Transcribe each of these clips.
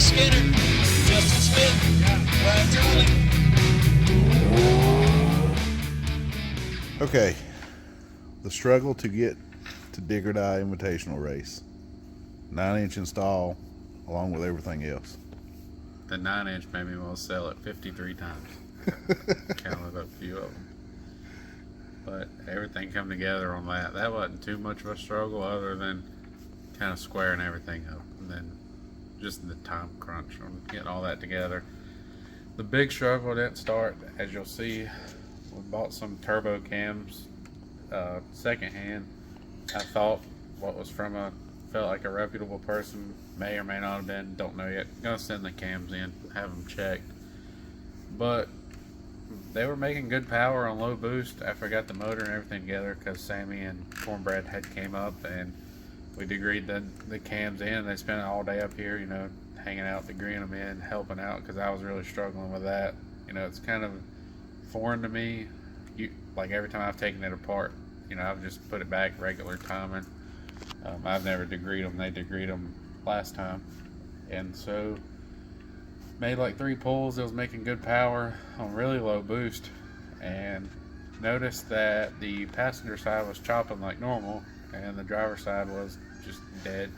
Skinner, Justin Smith, Brian Turley. Okay, the struggle to get to Digger Die Invitational Race. 9-inch install, along with everything else. The 9-inch made me want to sell it 53 times. Counted a few of them. But everything come together on that. That wasn't too much of a struggle other than kind of squaring everything up. And then just the time crunch on getting all that together. The big struggle didn't start, as you'll see. We bought some turbo cams secondhand. I thought what was from felt like a reputable person, may or may not have been, don't know yet. Gonna send the cams in, have them checked. But they were making good power on low boost after I got the motor and everything together, because Sammy and Cornbread had came up and we degreed the cams in. They spent all day up here, hanging out, degreeing them in, helping out, because I was really struggling with that. It's kind of foreign to me. Like every time I've taken it apart, I've just put it back regular timing. I've never degreed them. They degreed them last time. And so made like 3 pulls. It was making good power on really low boost, and noticed that the passenger side was chopping like normal and the driver's side was just dead.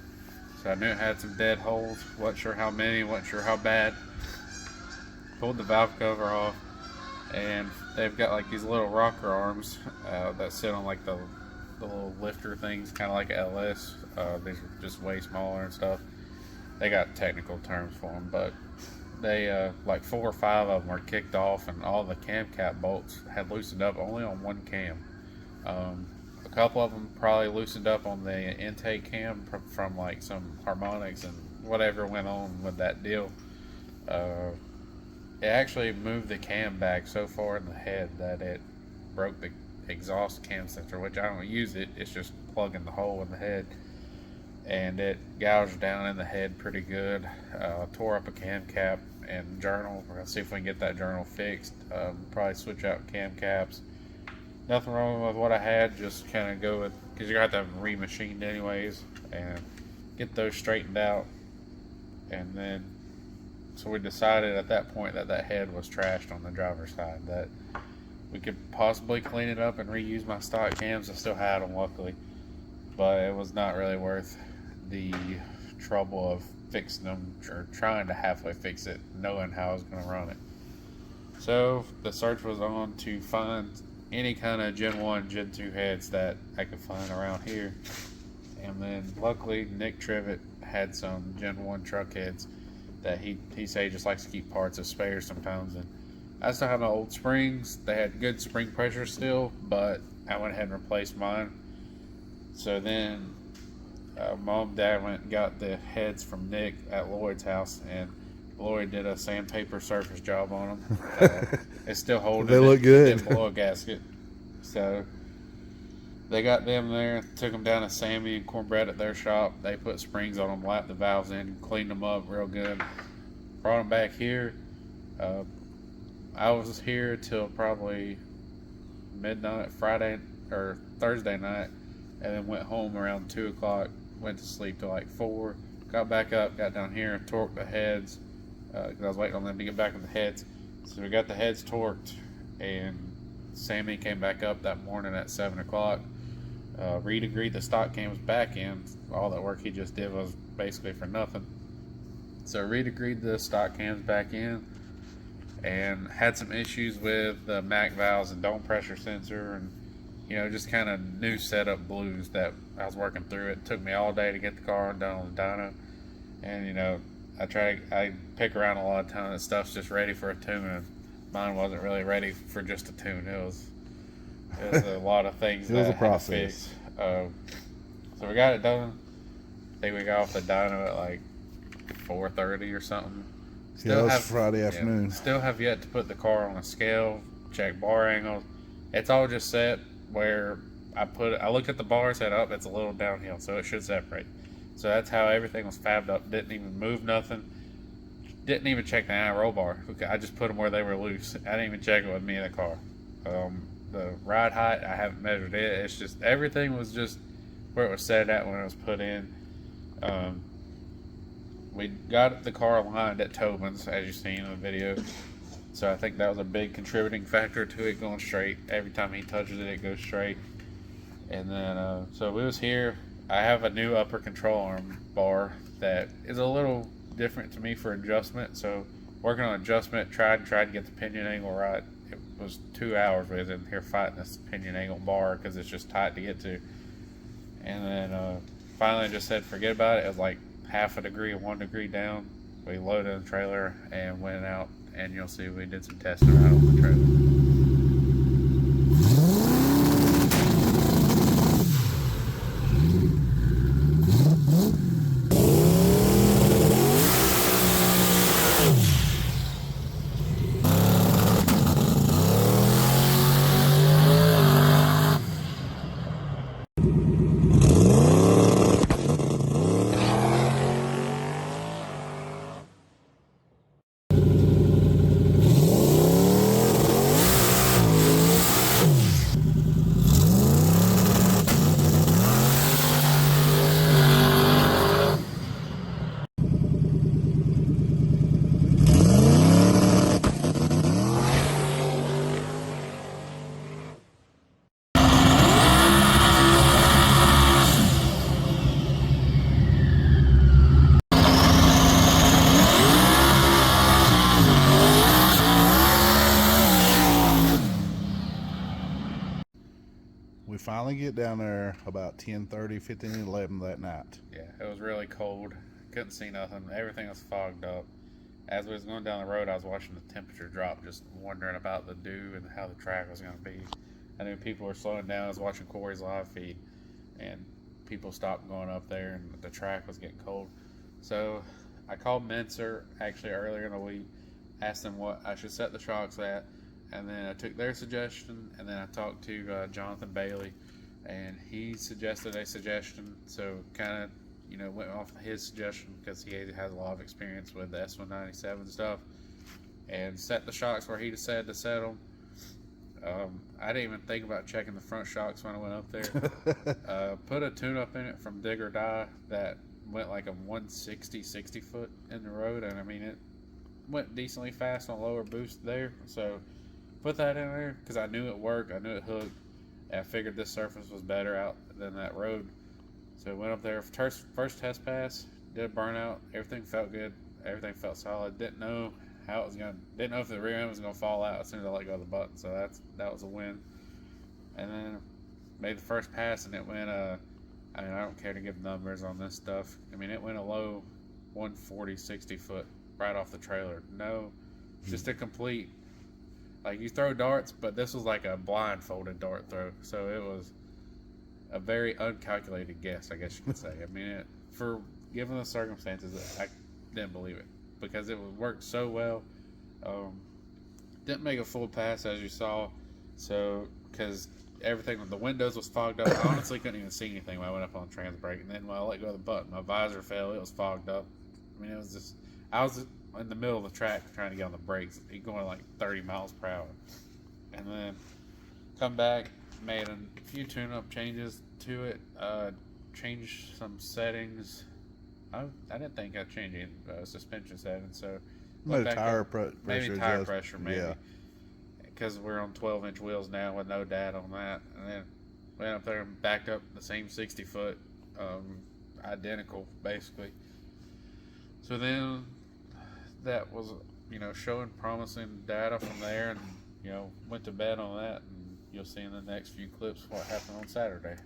So I knew it had some dead holes. Wasn't sure how many, wasn't sure how bad. Pulled the valve cover off, and they've got like these little rocker arms that sit on like the little lifter things, kind of like a LS. These are just way smaller and stuff. They got technical terms for them, but they like 4 or 5 of them were kicked off, and all the cam cap bolts had loosened up only on one cam. A couple of them probably loosened up on the intake cam from like some harmonics and whatever went on with that deal. It actually moved the cam back so far in the head that it broke the exhaust cam sensor, which I don't use it. It's just plugging the hole in the head, and it gouged down in the head pretty good. Tore up a cam cap and journal. We're gonna see if we can get that journal fixed. Probably switch out cam caps. Nothing wrong with what I had, just kind of go with, because you're gonna have to have them remachined anyways, and get those straightened out. And then so we decided at that point that head was trashed on the driver's side, that we could possibly clean it up and reuse my stock cams. I still had them, luckily, but it was not really worth the trouble of fixing them or trying to halfway fix it, knowing how I was going to run it. So the search was on to find any kind of Gen 1, Gen 2 heads that I could find around here. And then luckily Nick Trivet had some Gen 1 truck heads that he said he just likes to keep parts of spares sometimes. And I still have my old springs. They had good spring pressure still, but I went ahead and replaced mine. So then Mom and Dad went and got the heads from Nick at Lloyd's house, and Lloyd did a sandpaper surface job on them. It's still holding. They look good. Didn't blow a gasket. So they got them there, took them down to Sammy and Cornbread at their shop. They put springs on them, lapped the valves in, cleaned them up real good. Brought them back here. I was here till probably midnight Friday or Thursday night, and then went home around 2 o'clock. Went to sleep till like 4. Got back up, got down here and torqued the heads, because I was waiting on them to get back with the heads. So we got the heads torqued, and Sammy came back up that morning at 7 o'clock. Reed agreed the stock cams back in. All that work he just did was basically for nothing. So Reed agreed the stock cams back in, and had some issues with the MAC valves and dome pressure sensor, and just kind of new setup blues that I was working through. It took me all day to get the car done on the dyno, and I pick around a lot of times. That stuff's just ready for a tune, and mine wasn't really ready for just a tune. It was a lot of things. It was a process. So we got it done. I think we got off the dyno at like 4:30 or something. It was Friday afternoon. Still have yet to put the car on a scale, check bar angles. It's all just set where I looked at the bar, said, oh, it's a little downhill, so it should separate. So that's how everything was fabbed up. Didn't even move nothing. Didn't even check the anti-roll bar. I just put them where they were loose. I didn't even check it with me in the car. The ride height, I haven't measured it. It's just, everything was just where it was set at when it was put in. we got the car aligned at Tobin's, as you've seen in the video. So I think that was a big contributing factor to it going straight. Every time he touches it, it goes straight. And then, so we was here. I have a new upper control arm bar that is a little different to me for adjustment. So working on adjustment, tried to get the pinion angle right. It was 2 hours we was in here fighting this pinion angle bar because it's just tight to get to. And then finally just said forget about it. It was like half a degree, 1 degree down. We loaded the trailer and went out, and you'll see we did some testing around on the trailer. We finally get down there about 10:30, 15, 11 that night. Yeah, it was really cold. Couldn't see nothing. Everything was fogged up. As we was going down the road, I was watching the temperature drop, just wondering about the dew and how the track was going to be. I knew people were slowing down. I was watching Corey's live feed, and people stopped going up there, and the track was getting cold. So I called Mincer actually earlier in the week, asked them what I should set the shocks at, and then I took their suggestion, and then I talked to Jonathan Bailey, and he suggested a suggestion. So kind of, went off his suggestion because he has a lot of experience with the S197 stuff, and set the shocks where he decided to set them. I didn't even think about checking the front shocks when I went up there. Put a tune-up in it from Dig or Die that went like a 160, 60 foot in the road, and I mean it went decently fast on lower boost there. So put that in there because I knew it worked, I knew it hooked, and I figured this surface was better out than that road. So went up there, first test pass, did a burnout, everything felt good, everything felt solid. Didn't know if the rear end was gonna fall out as soon as I let go of the button. So that was a win. And then made the first pass, and it went I don't care to give numbers on this stuff. I mean, it went a low 140, 60 foot right off the trailer. No, just a complete, like you throw darts, but this was like a blindfolded dart throw. So it was a very uncalculated guess, I guess you could say. I mean, for given the circumstances, I didn't believe it because it worked so well. Didn't make a full pass as you saw, so because everything, the windows was fogged up. I honestly couldn't even see anything when I went up on trans brake, and then when I let go of the button, my visor fell. It was fogged up. I mean, it was just, I was in the middle of the track trying to get on the brakes, going like 30 miles per hour, and then come back, made a few tune-up changes to it, changed some settings. I didn't think I'd change any suspension settings, so Maybe tire pressure. Maybe tire pressure, maybe. Because we're on 12-inch wheels now with no data on that. And then went up there and backed up the same 60 foot, identical basically. So then that was, showing promising data from there, and went to bed on that, and you'll see in the next few clips what happened on Saturday.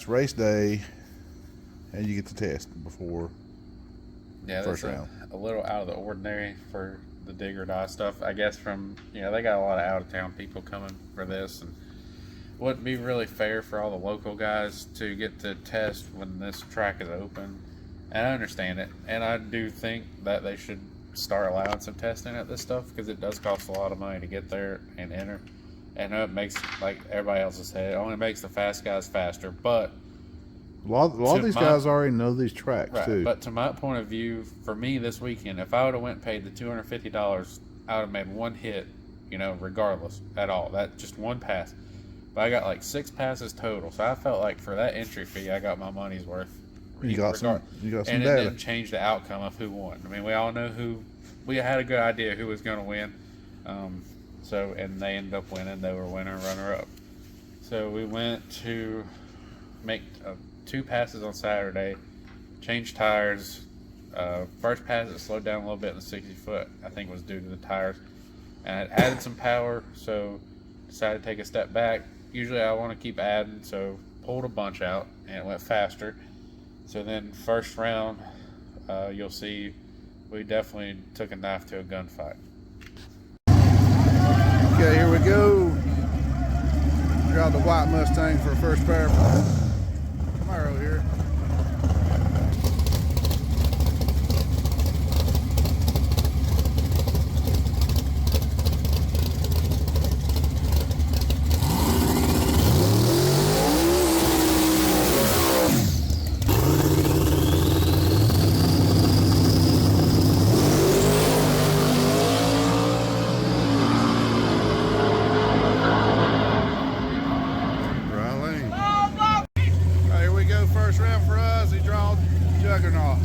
Race day, and you get to test before Yeah, first that's round. a little out of the ordinary for the dig or die stuff. I guess from they got a lot of out of town people coming for this, and wouldn't be really fair for all the local guys to get to test when this track is open. And I understand it, and I do think that they should start allowing some testing at this stuff because it does cost a lot of money to get there and enter. And it makes, like everybody else has said, it only makes the fast guys faster. But A lot of these guys already know these tracks right, too. but to my point of view, for me this weekend, if I would have went and paid the $250, I would have made one hit, regardless at all. That just one pass. But I got like 6 passes total, so I felt like for that entry fee, I got my money's worth. You got some and data. it didn't change the outcome of who won. I mean, we all know we had a good idea who was going to win. And they ended up winning. They were winner, runner up. So we went to make 2 passes on Saturday, changed tires. First pass it slowed down a little bit in the 60 foot. I think was due to the tires, and it added some power. So decided to take a step back. Usually I want to keep adding, so pulled a bunch out and it went faster. So then first round, you'll see we definitely took a knife to a gunfight. Okay, here we go. Got the white Mustang for first pair. Camaro here. First round for us, he draws Juggernaut.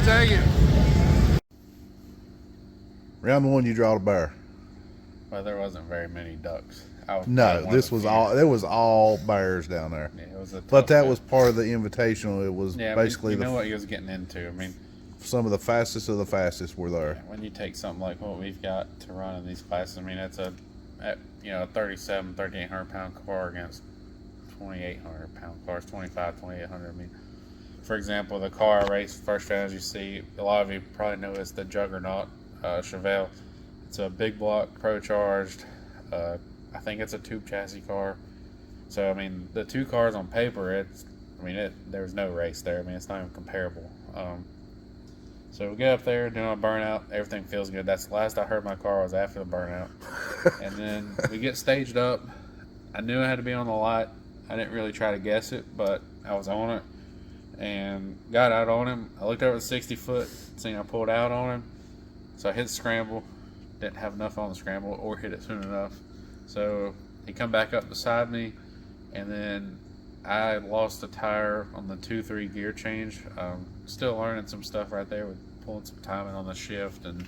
Take it. Round 1, you draw a bear. Well, there wasn't very many ducks. No, this was all. There was all bears down there. Yeah, it was a but that was part of the invitational. It was basically you know what he was getting into. I mean, some of the fastest of the fastest were there. When you take something like what we've got to run in these classes, I mean, it's a 3,800 pound car against 2,800 pound cars, 2,800. I mean, for example, the car I raced first round, as you see, a lot of you probably know it's the Juggernaut Chevelle. It's a big block, pro-charged. I think it's a tube chassis car. So I mean, the two cars on paper, there's no race there. I mean, it's not even comparable. So we get up there, doing a burnout. Everything feels good. That's the last I heard my car was after the burnout. And then we get staged up. I knew I had to be on the lot. I didn't really try to guess it, but I was on it and got out on him. I looked over the 60 foot, seen I pulled out on him. So I hit the scramble. Didn't have enough on the scramble or hit it soon enough. So he come back up beside me, and then I lost a tire on the 2-3 gear change. Still learning some stuff right there with pulling some timing on the shift and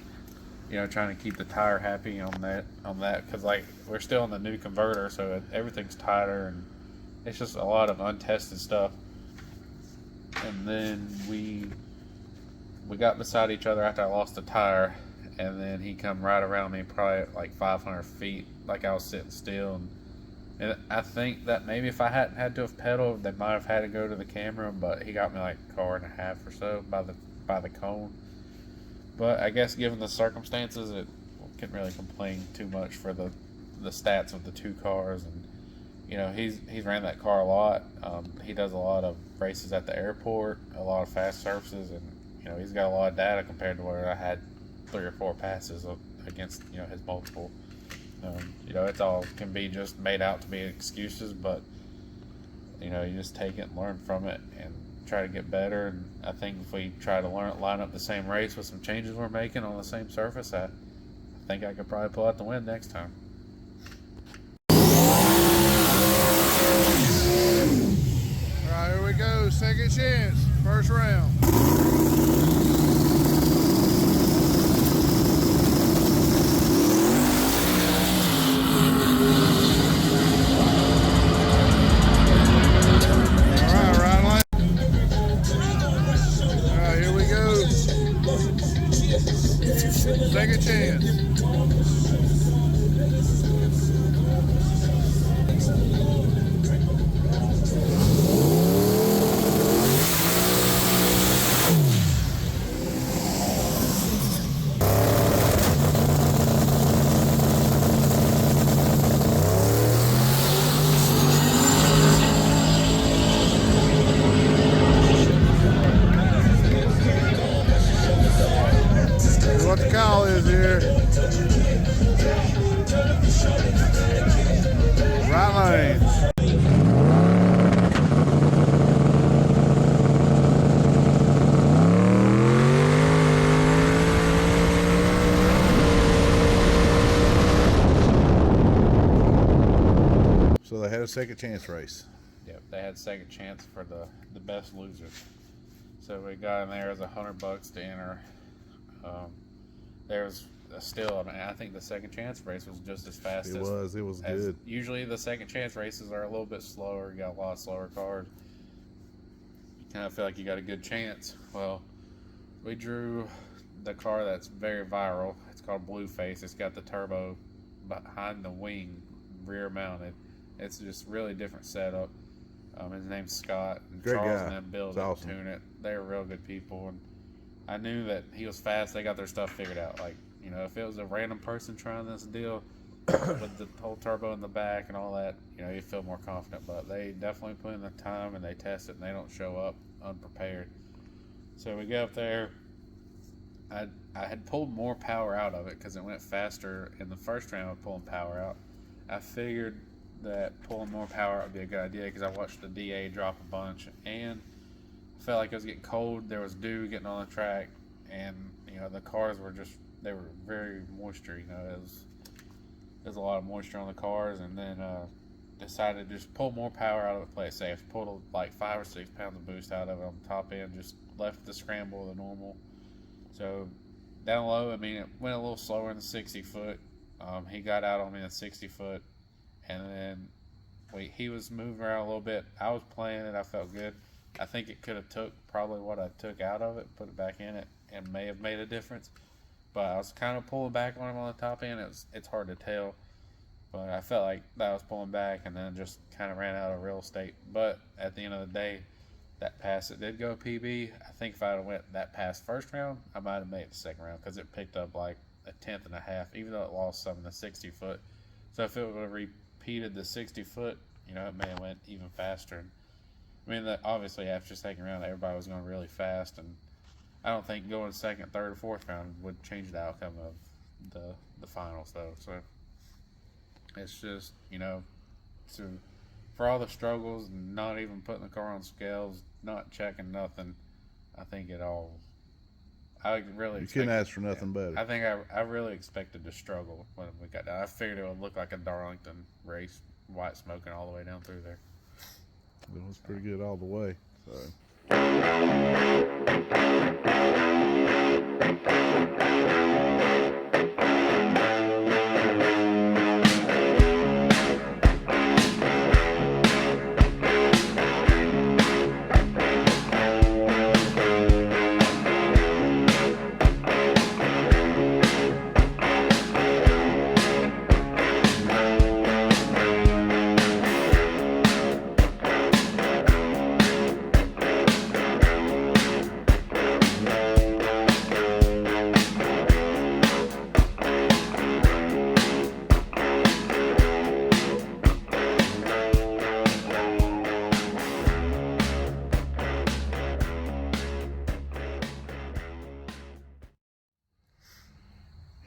trying to keep the tire happy on that because like we're still in the new converter, so everything's tighter and it's just a lot of untested stuff. And then we got beside each other after I lost the tire, and then he come right around me probably like 500 feet, like I was sitting still. And I think that maybe if I hadn't had to have pedaled, they might have had to go to the camera, but he got me like a car and a half or so by the cone. But I guess given the circumstances, it couldn't really complain too much for the stats of the two cars. And he's ran that car a lot. He does a lot of races at the airport, a lot of fast surfaces, and he's got a lot of data compared to where I had 3 or 4 passes against his multiple. It's all can be just made out to be excuses, but you just take it and learn from it and try to get better. And I think if we try to line up the same race with some changes we're making on the same surface, I think I could probably pull out the win next time. All right, here we go. Second chance. First round. Second chance. What the call is here. Right lane. So they had a second chance race. Yep, they had second chance for the best losers. So we got in there as $100 to enter. There was still, I think the second chance race was just as fast. It was good. Usually the second chance races are a little bit slower. You got a lot of slower cars. You kind of feel like you got a good chance. Well, we drew the car that's very viral. It's called Blueface. It's got the turbo behind the wing, rear mounted. It's just really different setup. His name's Scott. And Great Charles guy. and them build it, Awesome. tune it. They're real good people, and I knew that he was fast. They got their stuff figured out. Like, if it was a random person trying this deal with the whole turbo in the back and all that, you feel more confident. But they definitely put in the time and they test it, and they don't show up unprepared. So we go up there. I had pulled more power out of it because it went faster in the first round of pulling power out. I figured that pulling more power out would be a good idea because I watched the DA drop a bunch, and I felt like it was getting cold. There was dew getting on the track, and the cars were they were very moisture. There's a lot of moisture on the cars, and then decided to just pull more power out of it, play it safe. Pulled like 5 or 6 pounds of boost out of it on the top end, just left the scramble the normal. So down low, it went a little slower in the 60 foot. He got out on me in the 60 foot, and then he was moving around a little bit. I was playing it. I felt good. I think it could have took probably what I took out of it, put it back in it, and may have made a difference. But I was kind of pulling back on him on the top end. It's hard to tell, but I felt like that I was pulling back, and then just kind of ran out of real estate. But at the end of the day, that pass, it did go PB. I think if I had went that past first round, I might have made the second round because it picked up like a 1/10 and a half, even though it lost some in the 60 foot. So if it would have repeated the 60 foot, it may have went even faster. Obviously after second round, everybody was going really fast, and I don't think going second, third, or fourth round would change the outcome of the finals, though. So it's just, for all the struggles, not even putting the car on scales, not checking nothing, I think I really You couldn't ask for nothing better. I think I really expected to struggle when we got down. I figured it would look like a Darlington race, white smoking all the way down through there. It was pretty good all the way. So.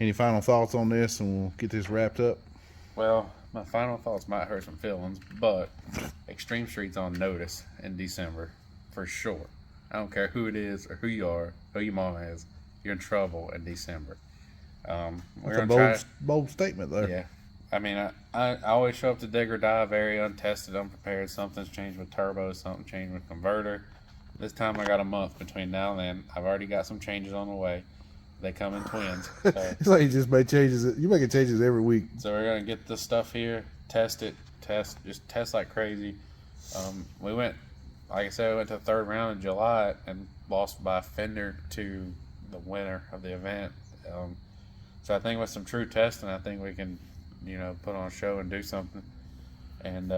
Any final thoughts on this, and we'll get this wrapped up? Well, my final thoughts might hurt some feelings, but Extreme Street's on notice in December for sure. I don't care who it is or who you are, who your mom is. You're in trouble in December. We're That's a gonna bold statement there. Yeah, I mean, I always show up to dig or die very untested, unprepared. Something's changed with turbo, something changed with converter. This time I got a month between now and then. I've already got some changes on the way. They come in twins. So, It's like you just make changes. You making changes every week. so we're gonna get this stuff here, test it, just test like crazy. We went, like I said, we went to the third round in July and lost by a fender to the winner of the event. So I think with some true testing, I think we can, put on a show and do something. And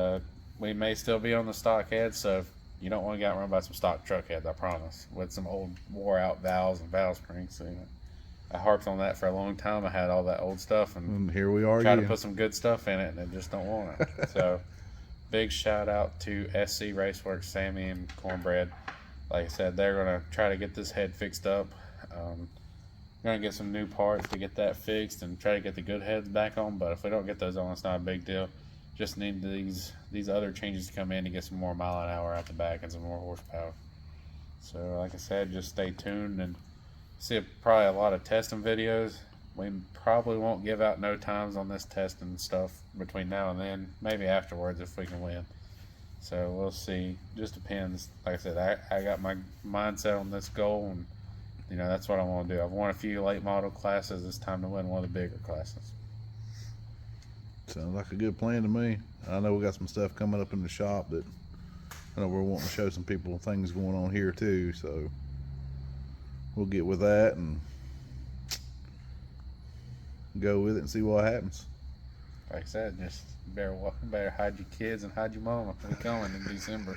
we may still be on the stock heads, so if you don't want to get run by some stock truck heads, I promise, with some old wore out valves and valve springs. So, I harped on that for a long time. I had all that old stuff and here we are tried again. to put some good stuff in it, and it just don't want it. So big shout out to SC Raceworks, Sammy and Cornbread. Like I said, they're gonna try to get this head fixed up. Gonna get some new parts to get that fixed and try to get the good heads back on. But if we don't get those on, it's not a big deal. Just need these other changes to come in to get some more mile an hour out the back and some more horsepower. So like I said, just stay tuned and see probably a lot of testing videos. We probably won't give out no times on this testing stuff between now and then. Maybe afterwards if we can win. So we'll see. Just depends. Like I said, I got my mindset on this goal, and that's what I want to do. I've won a few late model classes. It's time to win one of the bigger classes. Sounds like a good plan to me. I know we got some stuff coming up in the shop that I know we're wanting to show some people things going on here too. So we'll get with that and go with it and see what happens. Like I said, just better hide your kids and hide your mama. We're coming in December.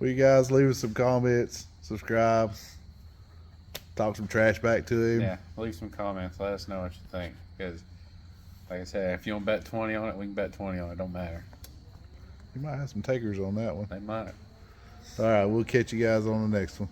Well, you guys leave us some comments, subscribe, talk some trash back to him. Yeah, leave some comments. Let us know what you think. Because, like I said, if you don't bet 20 on it, we can bet 20 on it. Don't matter. You might have some takers on that one. They might. All right, we'll catch you guys on the next one.